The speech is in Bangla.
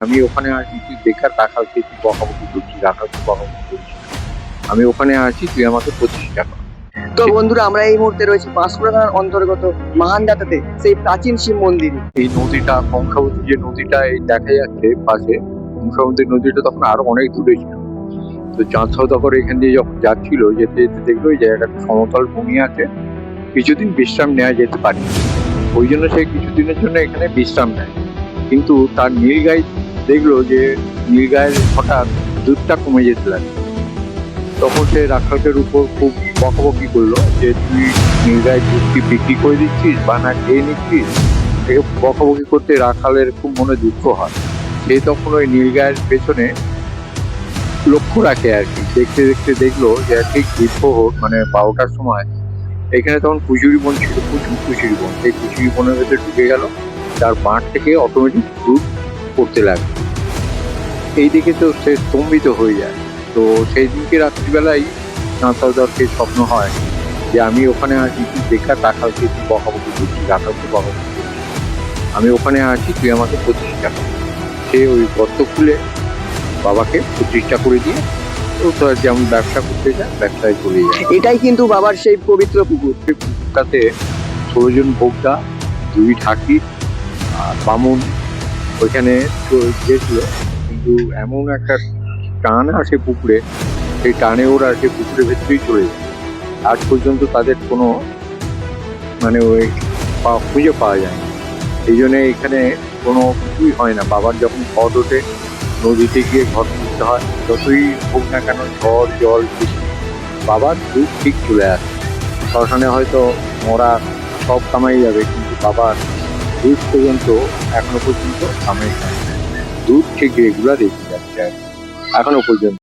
আমি ওখানে আছি, তুই বেকার রাখালকে তুই বকাবকি করছিস, রাখালকে বকাবকি করছিস। আমি ওখানে আছি, তুই আমাকে 25 টাকা। তো বন্ধুরা, আমরা এই মুহূর্তে রয়েছি পাঁশকুড়া থানার অন্তর্গত মাহান্দাটাতে, সেই প্রাচীন শিব মন্দির। এই নদীটা কংসাবতী, যে নদীটা এই দেখা যাচ্ছে পাশে, কংসাবতী নদীটা তখন আরো অনেক দূরে ছিল। তো চাঁদ সওদাগর এখান দিয়ে যখন যাচ্ছিল, যেতে যেতে দেখলো এই জায়গাটা সমতল ভূমি আছে, কিছুদিন বিশ্রাম নেওয়া যেতে পারে। ওই জন্য সে কিছুদিনের জন্য এখানে বিশ্রাম নেয়। কিন্তু তার নীলগাই দেখলো যে নীলগায়ের হঠাৎ দুধটা কমে যেতে লাগে। তখন সে রাখালকের উপর খুব বকাবকি করলো যে তুই নীলগায়ের দুধ কি বিক্রি করে দিচ্ছিস বা না খেয়ে নিচ্ছিস। একে বকাবকি করতে রাখালের খুব মনে দুঃখ হয়। সে তখন ওই নীলগায়ের পেছনে লক্ষ্য রাখে আর কি। দেখতে দেখতে দেখলো যে ঠিক দ্বীপ্রহর মানে 12টার সময় এখানে তখন কুচুরি বন ছিল, প্রচুর কুচুরি বন। সেই কুচুরি বনের ভেতরে ঢুকে গেল, তার বাঁট থেকে অটোমেটিক দুধ পড়তে লাগলো। এই দিকে তো সে স্তম্ভিত হয়ে যায়। তো সেই দিনকে রাত্রিবেলায় চাঁদ সওদাগরকে স্বপ্ন হয় যে আমি ওখানে আছি, তুই বেকার রাখালকে তুই বকাবকি করছিস, রাখালকে বকাবকি করছিস। আমি ওখানে আছি, তুই আমাকে 25 টাকা। সে ওই গর্ত খুলে বাবাকে 25টা করে দিয়ে ও তো যেমন ব্যবসা করতে যায় ব্যবসায় চলে যায়। এটাই কিন্তু বাবার সেই পবিত্র পুকুর। পুকুরটাতে 16 জন ভোক্তা, 2 ঠাকির আর বামুন ওইখানে গিয়েছিল। কিন্তু এমন একটা টান আসে পুকুরে, সেই টানে ওরা সে পুকুরের ভেতরেই চলে যায়। আজ পর্যন্ত তাদের কোনো মানে ওই খুঁজে পাওয়া যায় না। এই জন্য এখানে কোনো কিছুই হয় না। বাবার যখন ঘট ওঠে, নদীতে গিয়ে ঘট তুলতে হয়। যতই হোক না কেন, ঝড় জল বৃষ্টি, বাবার দুধ ঠিক চলে আসে। শ্মশানে হয়তো মরা সব কামাই যাবে, কিন্তু বাবার দুধ পর্যন্ত এখনো পর্যন্ত কামাই হয় না। দুধ ঠিক রেগুলার রেখে যাচ্ছে এখনো পর্যন্ত।